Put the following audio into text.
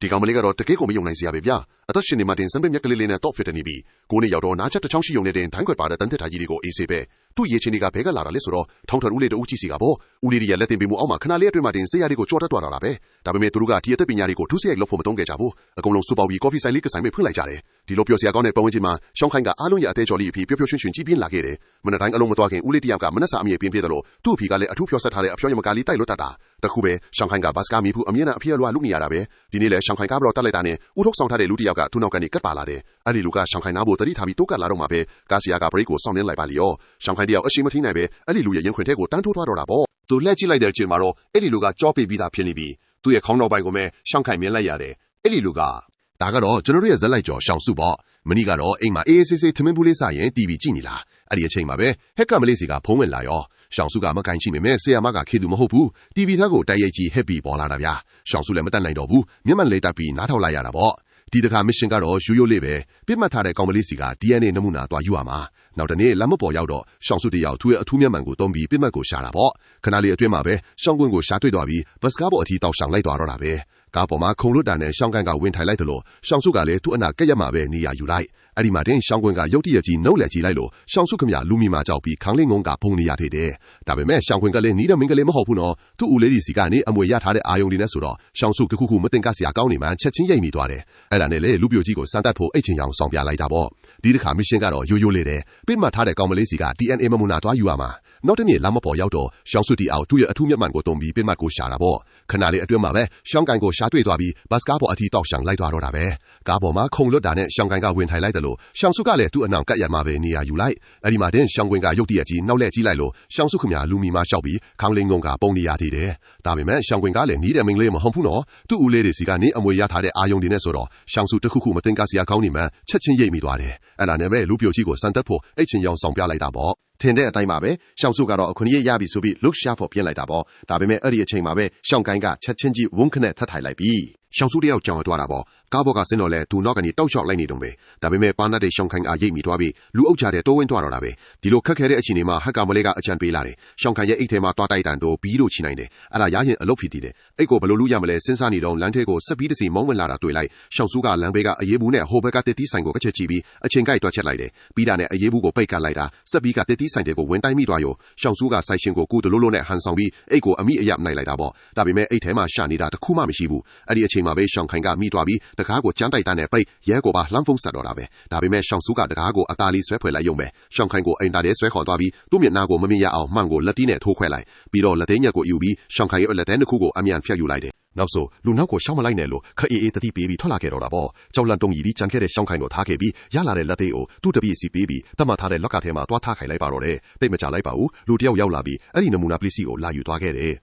ဒီကောင်မလေးကတော့တကယ်ကိုမယုံနိုင်စရာပဲဗျအသက်ရှင်နေမှတင်စံပင်မြက်ကလေးလေးနဲ့တော့ fit နေပြီကိုနေရောက်တော့နားချက်တစ်ချောင်းရှိုံနဲ့တင်တိုင်းခွက်ပါတဲ့တန်တက်ထားကြီးတွေကိုအေးဆေးပဲသူ့ရေချင်းတွေကဘဲကလာတာလဲဆိုတော့ထောင်းထဦးလေးတူးကြည့်စီကပေါ့ဦးလေးရဲ့လက်တင်ပေးမှုအောက်မှာခဏလေးအတွင်းမှာတင်ဆေးရည်ကိုကြော်တက်သွားတာပဲဒါပေမဲ့သူတို့ကဒီအသက်ပညာတွေကိုထူးဆဲရိုက်လို့ဖို့မတုံးခဲ့ကြဘူးအကုန်လုံးစူပေါပြီးကော်ဖီဆိုင်လေးကဆိုင်ပဲဖွင့်လိုက်ကြတယ်ဒီလိုပြောစရာကောင်းတဲ့ပတ်ဝန်းကျင်မှာရှောင်းခိုင်ကအားလုံးရဲ့အသေးချော်လေးအဖြစ်ပျော်ပျော်ရွှင်ရွှင်ကြီးပြင်းလာခဲ့တယ်မနေ့တိုင်းအလုံးမသွားခင်ဦးလေးတယောက်ကမနှက်စာအမြင့်ပြင်းပြတယ်လို့သူ့အဖေကလည်းအထူးဖြောဆက်ထားတဲ့အဖျော်ရမကားလေးတိုက်လွတ်တတ်တာတခုပဲရှောင်းခိုင်ကဘတ်စကားမီဖူအမြင့်နဲ့အဖေလွှာလုနေရတာပဲဒီနေ့လဲရှောင်းခိုင်ကဘတော့တက်လိုက်တာနဲ့ဦးထုတ်ဆောင်ထားတဲ့လူတယောက်ကသူ့နောက်ကနေကတ်ပါလာတယ်အဲ့ဒီလူကရှောင်းခိုင်နားဖို့တတိထားပြီးတိုးကတ်လာတော့မှပဲကာစီယာကဘရိတ်ကိုစောင့်နေလိုက်ပါလျောရှောင်းခိုင်တယောက်အရှိမထိနိုင်ပဲအဲ့ဒီလူရဲ့ရင်ခွင်ထဲကိုတန်းထိုးသွားတော့တာပေါ့သူလှည့်ကြည့်လိုက်တဲ့အချိန်မှာတော့အဲ့ဒီလူကကြောပိပြီးသားဖြစ်နေပြီသူ့ရဲ့ခေါင်းတော်ပိုင်ကိုပဲရှောင်းခိုင်မြင်လိုက်ရတယ်အဲ့ဒီလူကဒါကတော့ကျွန်တော်တို့ရဲ့ဇက်လိုက်ကျော်ရှောင်းစုပေါ့မနီကတော့အိမ်မှာအေးအေးဆေးဆေးထမင်းဘူးလေးစားရင်တီဗီကြည့်နေလားအဲ့ဒီအချိန်မှာပဲဟက်ကမလေးစီကဖုံးဝင်လာရောရှောင်းစုကမကန်ရှိမိမဲ့ဆေးရမကခေသူမဟုတ်ဘူးတီဗီသားကိုတိုက်ရိုက်ကြီးဟက်ပီပေါ်လာတာဗျာရှောင်းစုလည်းမတက်နိုင်တော့ဘူးမျက်မှန်လေးတက်ပြီးနားထောင်လိုက်ရတာပေါ့ဒီတခါမစ်ရှင်ကတော့ရိုးရိုးလေးပဲပြစ်မှတ်ထားတဲ့ကောင်မလေးစီက DNA နမူနာသွားယူရမှာနောက်တနေ့လမ်းမပေါ်ရောက်တော့ရှောင်းစုတယောက်သူ့ရဲ့အထူးမျက်မှန်ကိုတုံးပြီးပြစ်မှတ်ကိုရှာတာပေါ့ခဏလေးအတွင်းမှာပဲရှောင်းကွင်းကိုရှာတွေ့သွားပြီးဘတ်စကားပေါ်အထီတောက်ဆောင်လိုက်သွားတော့တာပဲကားပေါ်မှာခုံလွတ်တာနဲ့ရှောင်းကန်ကဝင်ထိုင်လိုက်တယ်လို့ရှောင်းစုကလည်းသူ့အနာကက်ရက်မှာပဲနေရာယူလိုက်အဲ့ဒီမှာတင်ရှောင်းကွင်းကရုတ်တရက်ကြီးနှုတ်လက်ကြီးလိုက်လို့ရှောင်းစုခမလူမီမှာကြောက်ပြီးခေါင်းလေးငုံကဖုန်နေရသေးတယ်ဒါပေမဲ့ရှောင်းကွင်းကလည်းနီးတဲ့မင်းကလေးမဟုတ်ဘူးနော်သူ့ဦးလေးစီကနေအမွေရထားတဲ့အာယုံတွေနဲ့ဆိုတော့ရှောင်းစုတခုခုမတင်ကစရာကောင်းနေမှချက်ချင်းရိပ်မိသွားတယ်အဲ့ဒါနဲ့လေလူပြိုကြီးကိုစမ်းတတ်ဖို့အိတ်ချင်အောင်ဆောင်ပြလိုက်တာပေါ့ဒီတခါမစ်ရှင်ကတော့ရိုးရိုးလေးတယ်ပြစ်မှတ်ထားတဲ့ကောင်မလေးစီက DNA မမူနာသွားယူရမှာနောက်တနေ့လမ်းမပေါ်ရောက်တော့ရှောင်းစုတီအောင်သူ့ရဲ့အထူးမျက်မှန်ကိုတုံးပြီးပြစ်မှတ်ကိုရှာတာပေါ့ခဏလေးအတွင်းမှာပဲရှောင်းကန်ကိုရှာတွေ့သွားပြီးဘတ်စကားပေါ်အထီတောက်ဆောင်လိုက်သွားတော့တာပဲကားပေါ်မှာခုံလွတ်တာနဲ့ရှောင်းကန်ကဝင်ထိုင်လိုက်တယ်လို့ရှောင်းစုကလည်းသူ့အနောက်ကက်ရမှာပဲနေရာယူလိုက်အဲ့ဒီမှာတင်ရှောင်းကွင်းကရုတ်တရက်ကြီးနောက်လက်ကြီးလိုက်လို့ရှောင်းစုခမလူမီမှာရှောက်ပြီးခေါင်းလေးငုံကပုံနေရသေးတယ်ဒါပေမဲ့ရှောင်းကွင်းကလည်းနီးတဲ့မင်းကလေးမဟုတ်ဘူးနော်သူ့ဦးလေးတွေစီကနေအမွေရထားတဲ့အာယုံတွေနဲ့ဆိုတော့ရှောင်းစုတခုခုမတင်ကစရာကောင်းနေမှချက်ချင်းရိပ်မိသွားတယ်အဲ့ဒါနဲ့ပဲလူပြိုကြီးကိုစမ်းတက်ဖို့အိတ်ချင်ရောင်ဆောင်ပြလိုက်တာပေါ့ထင်တဲ့အတိုင်းပါပဲရှောင်းစုကတော့အခွင့်အရေးရပြီဆိုပြီး look sharp ဖို့ပြင်လိုက်တာပေါ့ဒါပေမဲ့အဲ့ဒီအချိန်မှာပဲရှောင်းကိုင်းကချက်ချင်းကြီးဝုန်းခနဲ့ထပ်ထိုင်လိုက်ပြီးရှောင်းစုတယောက်ကြောင်သွားတာပေါ့ကားဘော်ကစင်းတော့လဲသူနောက်ကနေတောက်လျှောက်လိုက်နေတုံးပဲဒါပေမဲ့ပါနတ်တဲ့ရှောင်းခိုင်အားရိပ်မိသွားပြီးလူအုပ်ချတဲ့တိုးဝင်းသွားတော့တာပဲဒီလိုခက်ခဲတဲ့အချိန်တွေမှာဟက်ကမလေးကအချန်ပေးလာတယ်ရှောင်းခိုင်ရဲ့အိတ်ထဲမှာတွားတိုက်တန်တို့ဘီးတို့ချီနိုင်တယ်အဲ့ဒါရရင်အလုပ်ဖြစ်တည်တယ်အိတ်ကိုဘယ်လိုလုပ်ရမလဲစဉ်းစားနေတော့လမ်းထဲကိုဆက်ပြီးတစီမောင်းဝင်လာတာတွေ့လိုက်ရှောင်းစုကလမ်းဘေးကအရေးဘူးနဲ့ဟိုဘက်ကတက်တီးဆိုင်ကိုကချက်ချီပြီးအချိန်ကိုက်တွက်ချက်လိုက်တယ်ပြီးတာနဲ့အရေးဘူးကိုပိတ်ကတ်လိုက်တာဆက်ပြီးကတက်တီးဆိုင်တွေကိုဝင်တိုင်းမိသွားရောရှောင်းစုကဆိုင်ရှင်ကိုကူတလို့လို့နဲ့ဟန်ဆောင်ပြီးအိတ်ကိုအမိအယပ်နိုင်လိုက်တာပေါ့ဒါပေမဲ့အိတ်ထဲမှာရှာနေတာတခုမှမရှိဘူးအဲ့ဒီအချိန်မှာပဲရှောင်းခိုင်ကမိသွားပြီးတကားကိုကြမ်းတိုက်တန်းနဲ့ပိတ်ရဲကိုပါလှမ်းဖုံးဆက်တော့တာပဲဒါပေမဲ့ရှောင်းစုကတကားကိုအကာလီဆွဲဖွယ်လိုက်ရုံပဲရှောင်းခိုင်ကိုအိမ်သားထဲဆွဲခေါ်သွားပြီးသူ့မျက်နှာကိုမမြင်ရအောင်မှန်ကိုလက်တီးနဲ့ထိုးခွဲလိုက်ပြီးတော့လက်သိမ်းညက်ကိုယူပြီးရှောင်းခိုင်ရဲ့လက်ထဲတစ်ခုကိုအမြန်ဖျက်ယူလိုက်တယ်နောက်ဆိုလူနောက်ကိုရှောင်းမလိုက်နဲ့လို့ခအေးအေးတတိပေးပြီးထွက်လာခဲ့တော့တာပေါ့ကြောက်လန့်တုံကြီးပြီးကြံခဲ့တဲ့ရှောင်းခိုင်ကိုထားခဲ့ပြီးရလာတဲ့လက်သေးကိုသူ့တပည့်စီပေးပြီးတတ်မှတ်ထားတဲ့လောက်ကထဲမှာတွားထားခိုင်လိုက်ပါတော့တယ်တိတ်မကြလိုက်ပါဘူးလူတယောက်ရောက်လာပြီးအဲ့ဒီနမူနာပစ္စည်းကိုလာယူသွားခဲ့တယ်